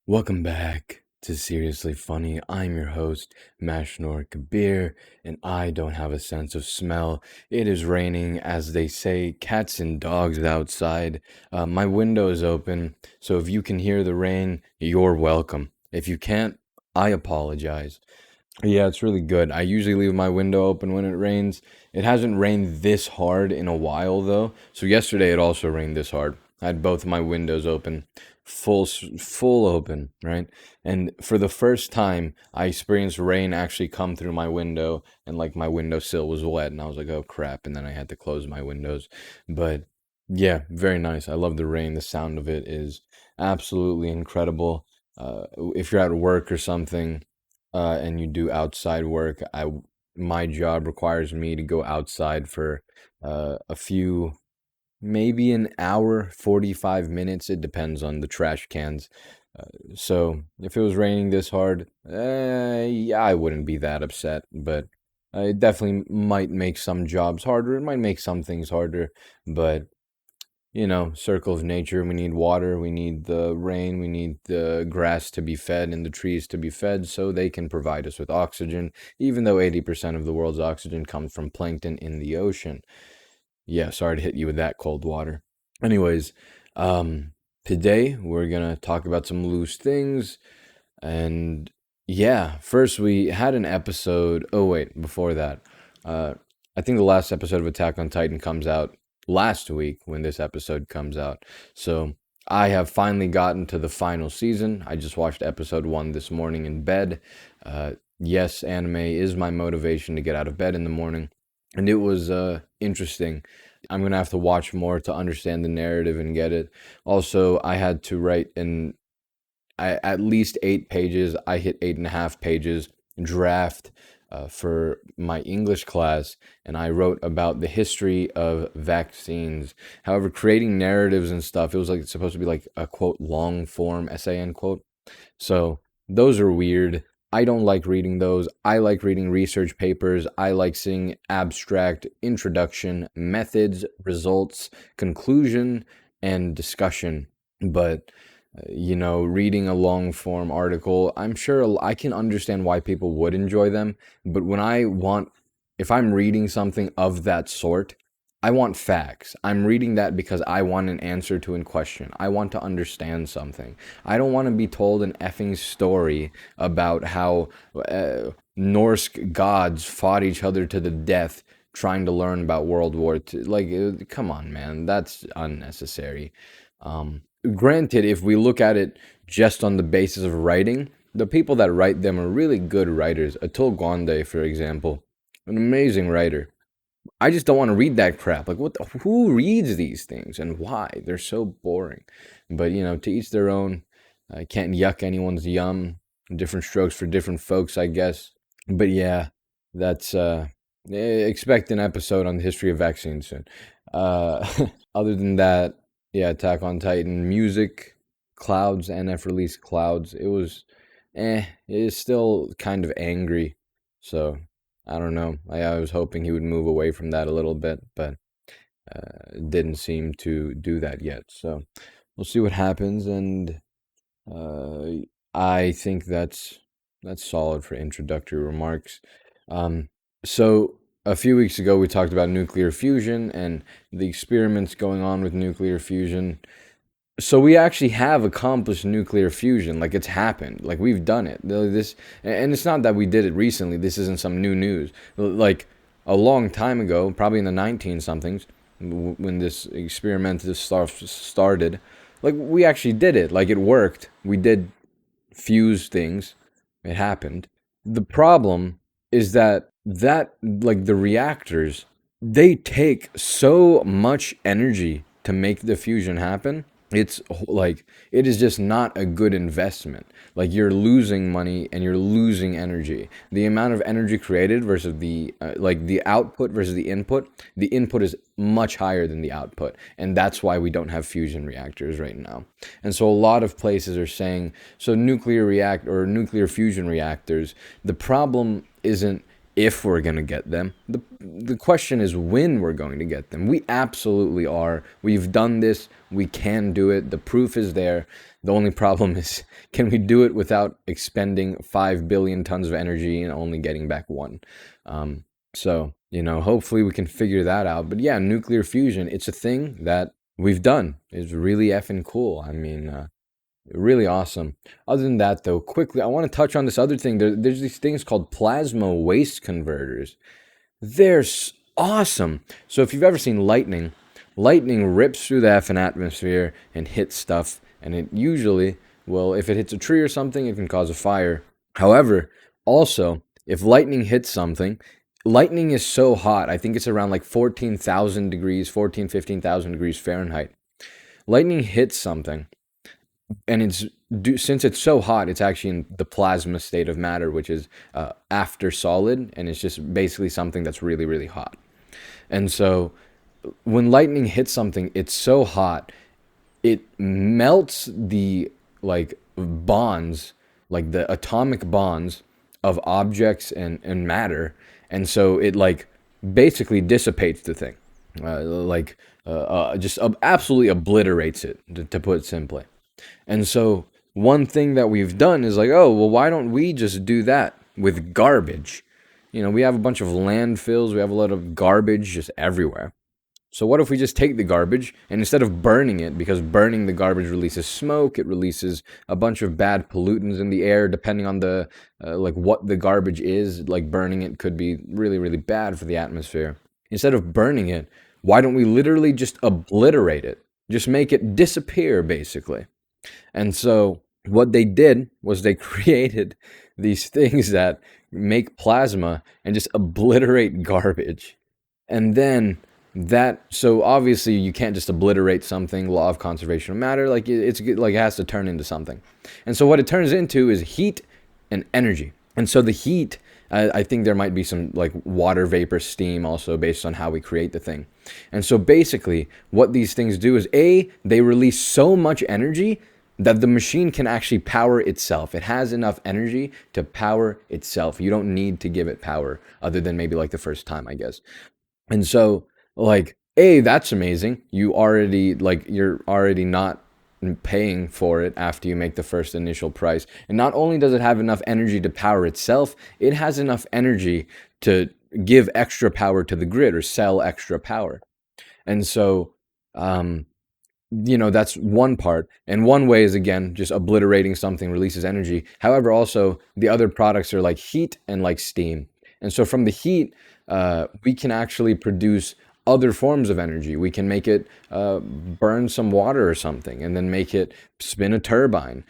Welcome back to Seriously Funny. I'm your host, Mashnor Kabir, and I don't have a sense of smell. It is raining, as they say, cats and dogs outside. My window is open, so if you can hear the rain, you're welcome. If you can't, I apologize. Yeah, it's really good. I usually leave my window open when it rains. It hasn't rained this hard in a while though. So yesterday it also rained this hard. I had both my windows open, full open, right? And for the first time, I experienced rain actually come through my window, and like my windowsill was wet, and I was like, "Oh crap!" And then I had to close my windows. But yeah, very nice. I love the rain. The sound of it is absolutely incredible. If you're at work or something and you do outside work, my job requires me to go outside for a few, maybe an hour, 45 minutes. It depends on the trash cans. So if it was raining this hard, yeah, I wouldn't be that upset, but it definitely might make some jobs harder. It might make some things harder, but circle of nature. We need water, we need the rain, we need the grass to be fed and the trees to be fed so they can provide us with oxygen, even though 80% of the world's oxygen comes from plankton in the ocean. Yeah, sorry to hit you with that cold water. Anyways, today we're gonna talk about some loose things. And yeah, first we had an episode. Oh, wait, before that, uh, I think the last episode of Attack on Titan comes out last week when this episode comes out. So I have finally gotten to the final season. I just watched episode 1 this morning in bed. Yes, anime is my motivation to get out of bed in the morning. And it was interesting. I'm going to have to watch more to understand the narrative and get it. Also, I had to write at least 8 pages. I hit 8.5 pages draft for my English class, and I wrote about the history of vaccines. However, creating narratives and stuff, it was like it's supposed to be like a quote long form essay end quote. So those are weird. I don't like reading those. I like reading research papers. I like seeing abstract introduction, methods, results, conclusion, and discussion. But reading a long form article, I'm sure I can understand why people would enjoy them. But if I'm reading something of that sort, I want facts. I'm reading that because I want an answer to a question. I want to understand something. I don't want to be told an effing story about how Norse gods fought each other to the death trying to learn about World War II. Like, come on, man. That's unnecessary. Granted, if we look at it just on the basis of writing, the people that write them are really good writers. Atul Gawande, for example, an amazing writer. I just don't want to read that crap. Like, who reads these things and why? They're so boring. But, to each their own. I can't yuck anyone's yum. Different strokes for different folks, I guess. But yeah, that's, expect an episode on the history of vaccines soon. Uh, other than that, yeah, Attack on Titan, music, Clouds, NF released Clouds. It was, it is still kind of angry. So, I don't know. I was hoping he would move away from that a little bit, but didn't seem to do that yet. So, we'll see what happens. And I think that's solid for introductory remarks. So a few weeks ago, we talked about nuclear fusion and the experiments going on with nuclear fusion. So we actually have accomplished nuclear fusion. Like, it's happened. Like, we've done it. And it's not that we did it recently. This isn't some new news. Like, a long time ago, probably in the 19 somethings, when this experiment started, like, we actually did it. Like, it worked. We did fuse things. It happened. The problem is that like the reactors, they take so much energy to make the fusion happen. It's like, it is just not a good investment. Like, you're losing money and you're losing energy. The amount of energy created versus the output versus the input is much higher than the output, and that's why we don't have fusion reactors right now. And so a lot of places are saying, so nuclear fusion reactors, the problem isn't if we're going to get them. The question is when we're going to get them. We absolutely are. We've done this. We can do it. The proof is there. The only problem is, can we do it without expending 5 billion tons of energy and only getting back one? So, hopefully we can figure that out. But yeah, nuclear fusion, it's a thing that we've done. It's really effing cool. I mean, really awesome. Other than that, though, quickly, I want to touch on this other thing. There's these things called plasma waste converters. They're awesome. So if you've ever seen lightning, lightning rips through the effing atmosphere and hits stuff. And it usually, well, if it hits a tree or something, it can cause a fire. However, also, if lightning hits something, lightning is so hot. I think it's around like 14,000 degrees, 15,000 degrees Fahrenheit. Lightning hits something, and since it's so hot, it's actually in the plasma state of matter, which is after solid, and it's just basically something that's really, really hot. And so when lightning hits something, it's so hot, it melts the bonds, like the atomic bonds of objects and matter, and so it basically dissipates the thing, just absolutely obliterates it, to put it simply. And so one thing that we've done is oh, well, why don't we just do that with garbage? We have a bunch of landfills, we have a lot of garbage just everywhere. So what if we just take the garbage, and instead of burning it, because burning the garbage releases smoke, it releases a bunch of bad pollutants in the air, depending on the what the garbage is. Burning it could be really, really bad for the atmosphere. Instead of burning it, why don't we literally just obliterate it? Just make it disappear, basically. And so what they did was they created these things that make plasma and just obliterate garbage. And then so obviously you can't just obliterate something, law of conservation of matter, it has to turn into something. And so what it turns into is heat and energy. And so the heat, I think there might be some water vapor, steam also, based on how we create the thing. And so basically what these things do is they release so much energy that the machine can actually power itself. It has enough energy to power itself. You don't need to give it power, other than maybe the first time, I guess. And so that's amazing. You're already not paying for it after you make the first initial price. And not only does it have enough energy to power itself, it has enough energy to give extra power to the grid or sell extra power. And so, that's one part. And one way is, again, just obliterating something releases energy. However, also the other products are heat and steam. And so from the heat, we can actually produce other forms of energy. We can make it burn some water or something, and then make it spin a turbine.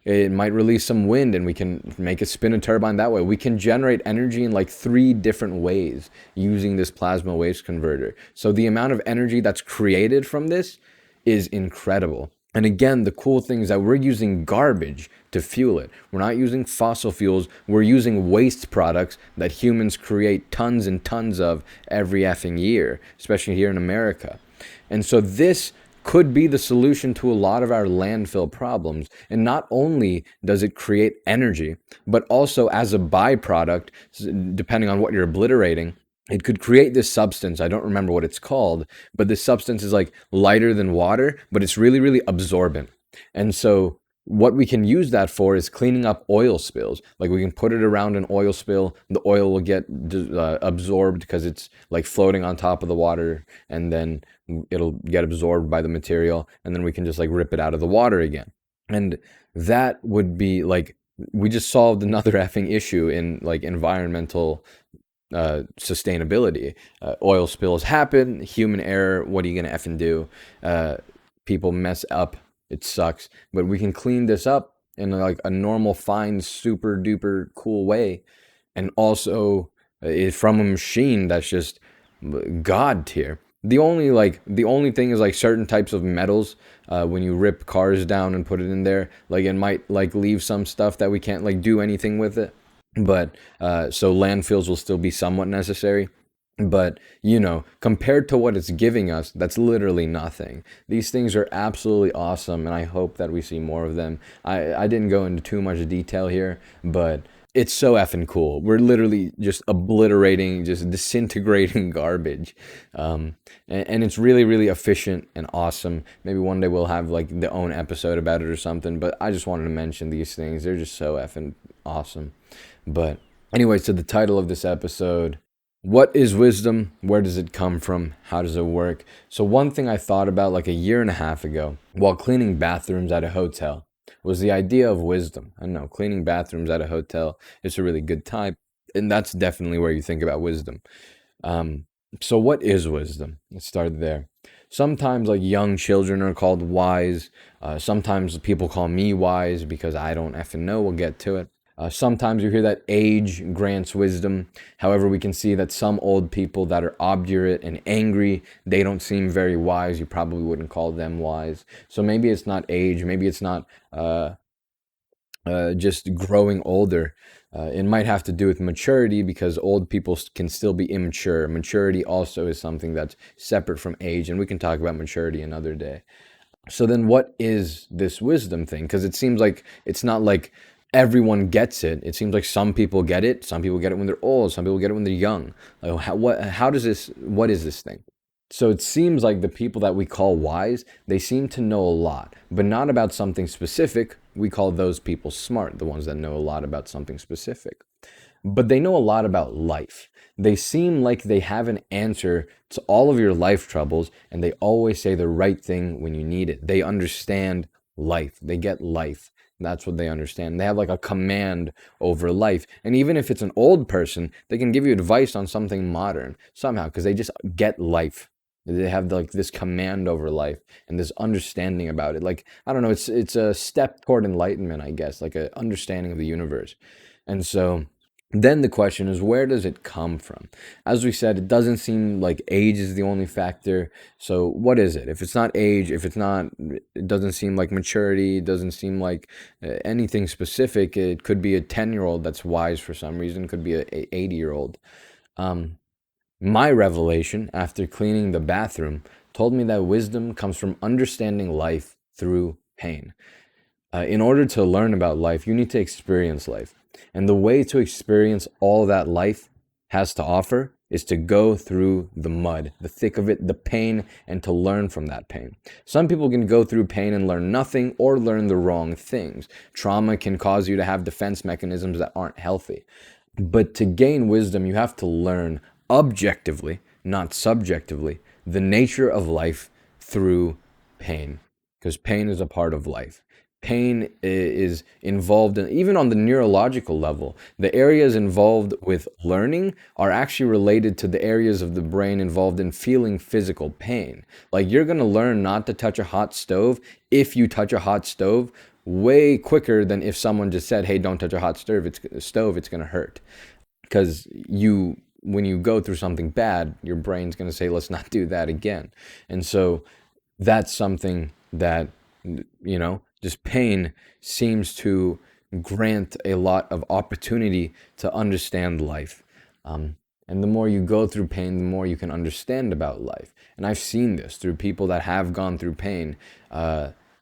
It might release some wind, and we can make it spin a turbine that way. We can generate energy in 3 different ways using this plasma waste converter. So the amount of energy that's created from this is incredible. And again, the cool thing is that we're using garbage to fuel it. We're not using fossil fuels. We're using waste products that humans create tons and tons of every effing year, especially here in America. And so this could be the solution to a lot of our landfill problems. And not only does it create energy, but also as a byproduct, depending on what you're obliterating, it could create this substance. I don't remember what it's called, but this substance is lighter than water, but it's really, really absorbent. And so what we can use that for is cleaning up oil spills. We can put it around an oil spill, the oil will get absorbed because it's floating on top of the water, and then it'll get absorbed by the material, and then we can just rip it out of the water again. And that would be we just solved another effing issue in environmental sustainability. Oil spills happen, human error, what are you gonna effing do? People mess up, it sucks, but we can clean this up in a normal, fine, super duper cool way, and also from a machine that's just god tier. The only thing is certain types of metals, when you rip cars down and put it in there, it might leave some stuff that we can't do anything with it. But so landfills will still be somewhat necessary. But, compared to what it's giving us, that's literally nothing. These things are absolutely awesome, and I hope that we see more of them. I didn't go into too much detail here, but it's so effing cool. We're literally just obliterating, just disintegrating garbage. And it's really, really efficient and awesome. Maybe one day we'll have like the own episode about it or something, but I just wanted to mention these things. They're just so effing awesome. But anyway, so the title of this episode: what is wisdom? Where does it come from? How does it work? So one thing I thought about like a year and a half ago while cleaning bathrooms at a hotel was the idea of wisdom. I know cleaning bathrooms at a hotel is a really good time, and that's definitely where you think about wisdom. Um, so what is wisdom? Let's start there. Sometimes like young children are called wise. Sometimes people call me wise because I don't effing know. We'll get to it. Sometimes you hear that age grants wisdom. However, we can see that some old people that are obdurate and angry, they don't seem very wise. You probably wouldn't call them wise. So maybe it's not age. Maybe it's not just growing older. It might have to do with maturity because old people can still be immature. Maturity also is something that's separate from age, and we can talk about maturity another day. So then what is this wisdom thing? Because it seems like it's not like everyone gets it. It seems like some people get it. Some people get it when they're old. Some people get it when they're young. Like how does this, what is this thing? So it seems like the people that we call wise, they seem to know a lot, but not about something specific. We call those people smart, the ones that know a lot about something specific. But they know a lot about life. They seem like they have an answer to all of your life troubles, and they always say the right thing when you need it. They understand life. They get life. That's what they understand. They have like a command over life. And even if it's an old person, they can give you advice on something modern somehow because they just get life. They have like this command over life and this understanding about it. Like, I don't know, it's a step toward enlightenment, I guess, like an understanding of the universe. And so then the question is, where does it come from? As we said, it doesn't seem like age is the only factor. So what is it? If it's not age, if it's not, it doesn't seem like maturity, it doesn't seem like anything specific. It could be a 10-year-old that's wise for some reason, it could be a 80-year-old. My revelation after cleaning the bathroom told me that wisdom comes from understanding life through pain. In order to learn about life, you need to experience life. And the way to experience all that life has to offer is to go through the mud, the thick of it, the pain, and to learn from that pain. Some people can go through pain and learn nothing or learn the wrong things. Trauma can cause you to have defense mechanisms that aren't healthy. But to gain wisdom, you have to learn objectively, not subjectively, the nature of life through pain, because pain is a part of life. Pain is involved in, even on the neurological level, the areas involved with learning are actually related to the areas of the brain involved in feeling physical pain. Like you're going to learn not to touch a hot stove if you touch a hot stove way quicker than if someone just said, hey, don't touch a hot stove, it's going to hurt. Because when you go through something bad, your brain's going to say, let's not do that again. And so that's something that, just pain seems to grant a lot of opportunity to understand life. And the more you go through pain, the more you can understand about life. And I've seen this through people that have gone through pain.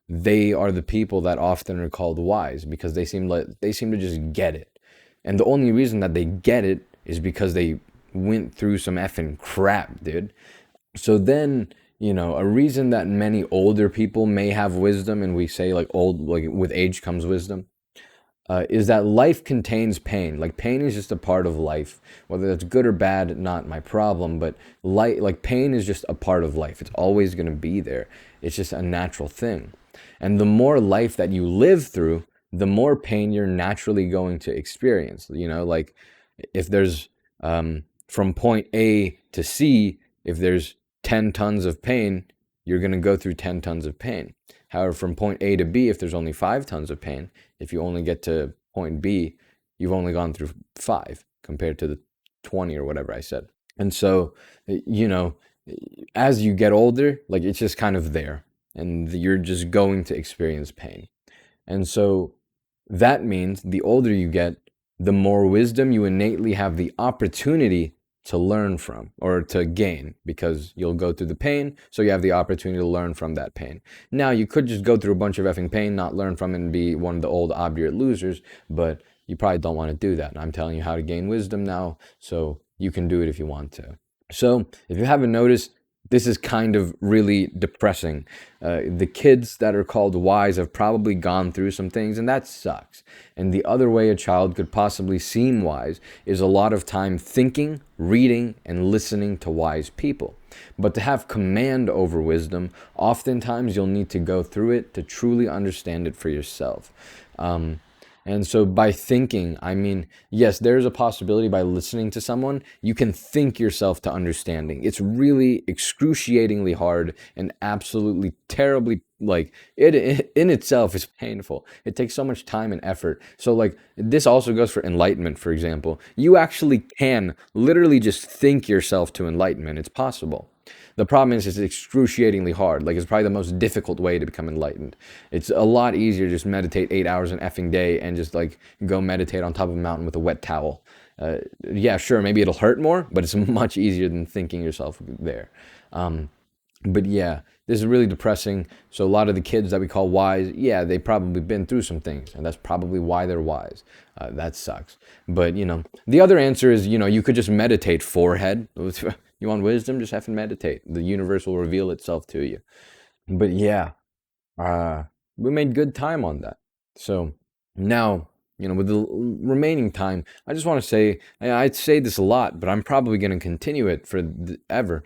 They are the people that often are called wise because they seem to just get it. And the only reason that they get it is because they went through some effing crap, dude. So then, a reason that many older people may have wisdom, and we say like with age comes wisdom, is that life contains pain. Like pain is just a part of life. Whether that's good or bad, not my problem, but like pain is just a part of life. It's always going to be there. It's just a natural thing. And the more life that you live through, the more pain you're naturally going to experience. Like if there's from point A to C, if there's 10 tons of pain, you're going to go through 10 tons of pain. However, from point A to B, if there's only 5 tons of pain, if you only get to point B, you've only gone through 5 compared to the 20 or whatever I said. And so, as you get older, like it's just kind of there and you're just going to experience pain. And so that means the older you get, the more wisdom you innately have the opportunity to learn from or to gain, because you'll go through the pain, so you have the opportunity to learn from that pain. Now, you could just go through a bunch of effing pain, not learn from it, and be one of the old obdurate losers, but you probably don't want to do that. And I'm telling you how to gain wisdom now, so you can do it if you want to. So, if you haven't noticed, this is kind of really depressing. The kids that are called wise have probably gone through some things, and that sucks. And the other way a child could possibly seem wise is a lot of time thinking, reading, and listening to wise people. But to have command over wisdom, oftentimes you'll need to go through it to truly understand it for yourself. And so by thinking, I mean, yes, there's a possibility by listening to someone, you can think yourself to understanding. It's really excruciatingly hard and absolutely terribly, like, it in itself is painful. It takes so much time and effort. So, like, this also goes for enlightenment, for example. You actually can literally just think yourself to enlightenment. It's possible. The problem is it's excruciatingly hard. Like, it's probably the most difficult way to become enlightened. It's a lot easier to just meditate 8 hours an effing day and just like go meditate on top of a mountain with a wet towel. Yeah, sure, maybe it'll hurt more, but it's much easier than thinking yourself there. But yeah, this is really depressing. So a lot of the kids that we call wise, yeah, they probably been through some things, and that's probably why they're wise. That sucks. But the other answer is, you could just meditate forehead. You want wisdom? Just have to meditate. The universe will reveal itself to you. But yeah, uh, we made good time on that. So now, with the remaining time, I just want to say, I'd say this a lot, but I'm probably going to continue it for ever.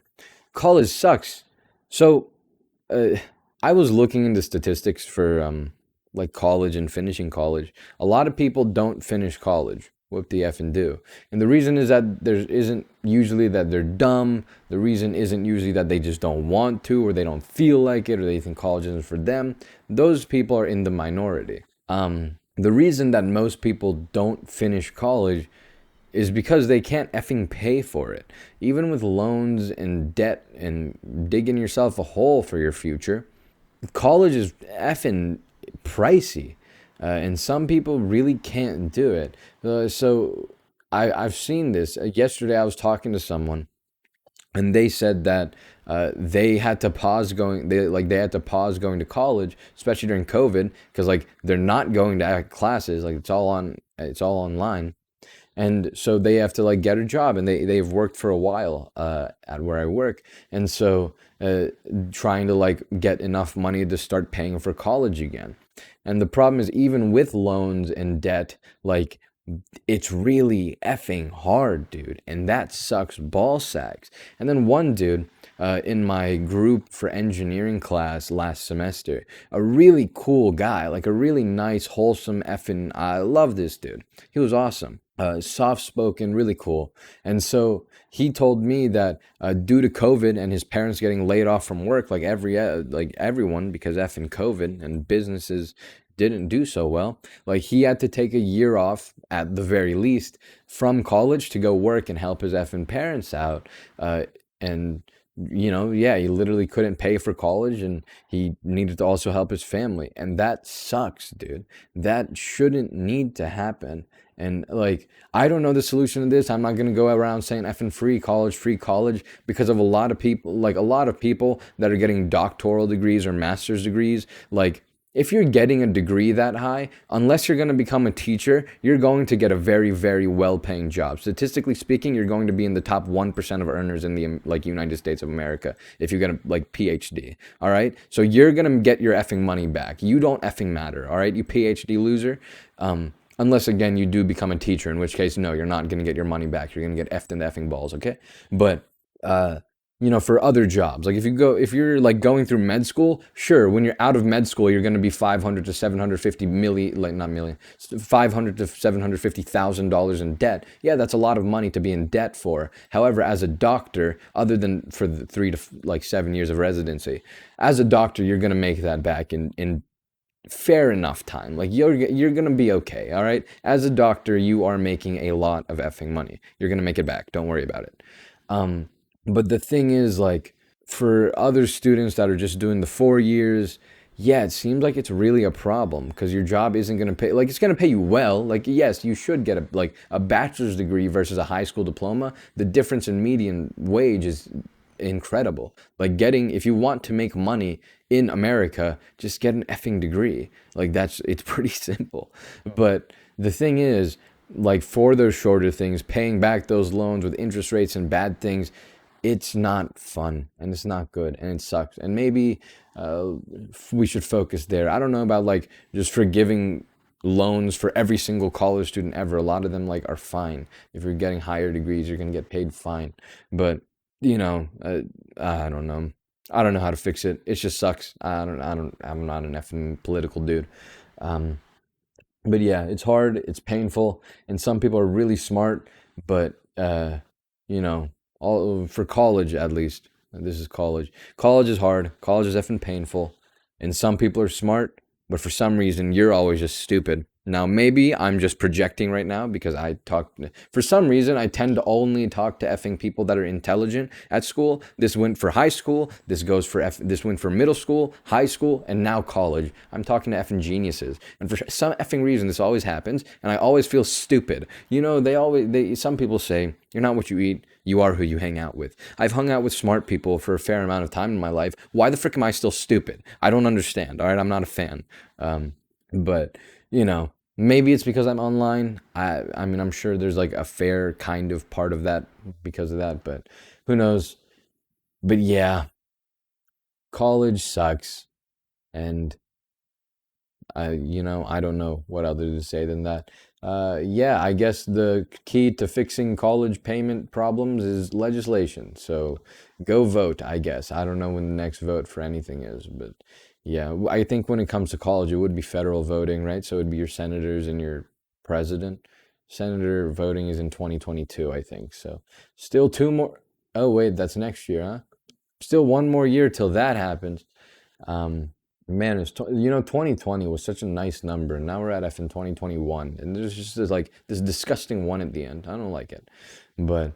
College sucks. So, uh, I was looking into statistics for like college and finishing college. A lot of people don't finish college. What the F and do? And the reason is that there isn't usually that they're dumb. The reason isn't usually that they just don't want to, or they don't feel like it, or they think college isn't for them. Those people are in the minority. The reason that most people don't finish college is because they can't effing pay for it. Even with loans and debt and digging yourself a hole for your future, college is effing pricey. And some people really can't do it. So I've seen this. Yesterday I was talking to someone, and they said that they had to pause going. They had to pause going to college, especially during COVID, because like they're not going to classes. Like it's all online, and so they have to like get a job, and they've worked for a while at where I work, and so trying to like get enough money to start paying for college again. And the problem is, even with loans and debt, like, it's really effing hard, dude, and that sucks ball sacks. And then one dude in my group for engineering class last semester, a really cool guy, like a really nice, wholesome effing. I love this dude. He was awesome, soft spoken, really cool. And so he told me that due to COVID and his parents getting laid off from work, like everyone, because effing COVID and businesses didn't do so well. Like, he had to take a year off at the very least from college to go work and help his effing parents out. And yeah, he literally couldn't pay for college, and he needed to also help his family. And that sucks, dude. That shouldn't need to happen. And like, I don't know the solution to this. I'm not gonna go around saying effing free college, because of a lot of people, like a lot of people that are getting doctoral degrees or master's degrees, like, if you're getting a degree that high, unless you're going to become a teacher, you're going to get a very, very well-paying job. Statistically speaking, you're going to be in the top 1% of earners in the like United States of America if you get a like PhD. All right, so you're going to get your effing money back. You don't effing matter. All right, you PhD loser. Unless again you do become a teacher, in which case no, you're not going to get your money back. You're going to get effed in the effing balls. Okay, but for other jobs, like if you're like going through med school, sure, when you're out of med school, you're going to be 500 to 750 million, like not million, 500 to $750,000 in debt. Yeah, that's a lot of money to be in debt for. However, as a doctor, other than for the 3 to 7 years of residency, as a doctor, you're going to make that back in fair enough time. Like, you're gonna be okay. All right, as a doctor, you are making a lot of effing money. You're gonna make it back, don't worry about it. But the thing is, like, for other students that are just doing the 4 years, yeah, it seems like it's really a problem, because your job isn't going to pay, like, it's going to pay you well. Like, yes, you should get a bachelor's degree versus a high school diploma. The difference in median wage is incredible. Like getting, if you want to make money in America, just get an effing degree. Like it's pretty simple. But the thing is, like for those shorter things, paying back those loans with interest rates and bad things, it's not fun and it's not good and it sucks. And maybe uh, we should focus there. I don't know about like just forgiving loans for every single college student ever. A lot of them like are fine. If you're getting higher degrees, you're gonna get paid fine. But you know, I don't know. I don't know how to fix it. It just sucks. I'm not an effing political dude. Um, but yeah, it's hard, it's painful, and some people are really smart, but you know, all for college at least. This is college. College is hard. College is effing painful, and some people are smart, but for some reason you're always just stupid. Now maybe I'm just projecting right now because I talk. For some reason I tend to only talk to effing people that are intelligent at school. This went for high school. This goes for this went for middle school, high school, and now college. I'm talking to effing geniuses, and for some effing reason this always happens, and I always feel stupid. You know, some people say you're not what you eat. You are who you hang out with. I've hung out with smart people for a fair amount of time in my life. Why the frick am I still stupid? I don't understand. All right, I'm not a fan. But you know, maybe it's because I'm online. I mean, I'm sure there's like a fair kind of part of that because of that, but who knows? But yeah, college sucks, and I don't know what other to say than that. Yeah, I guess the key to fixing college payment problems is legislation. So go vote, I guess. I don't know when the next vote for anything is, but yeah, I think when it comes to college, it would be federal voting, right? So it'd be your senators and your president. Senator voting is in 2022, I think. So still two more. Oh, wait, that's next year, huh? Still one more year till that happens. Um, Man, 2020 was such a nice number, and now we're at F in 2021, and there's just like this disgusting one at the end. I don't like it, but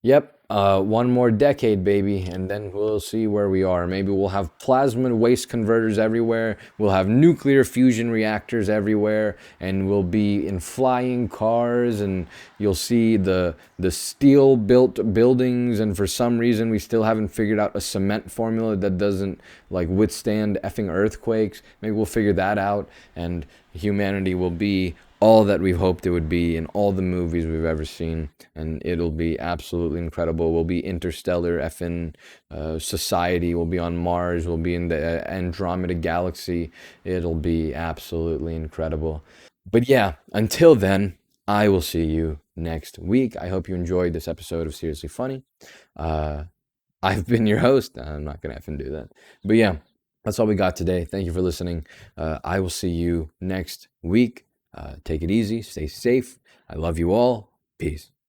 yep, one more decade, baby, and then we'll see where we are. Maybe we'll have plasma waste converters everywhere. We'll have nuclear fusion reactors everywhere, and we'll be in flying cars, and you'll see the steel built buildings. And for some reason, we still haven't figured out a cement formula that doesn't like withstand effing earthquakes. Maybe we'll figure that out, and humanity will be all that we've hoped it would be in all the movies we've ever seen, and it'll be absolutely incredible. We'll be interstellar effing society. We'll be on Mars. We'll be in the Andromeda galaxy. It'll be absolutely incredible. But yeah, until then, I will see you next week. I hope you enjoyed this episode of Seriously Funny. Uh, I've been your host. I'm not gonna effing do that, but yeah, that's all we got today. Thank you for listening. I will see you next week. Take it easy, stay safe. I love you all. Peace.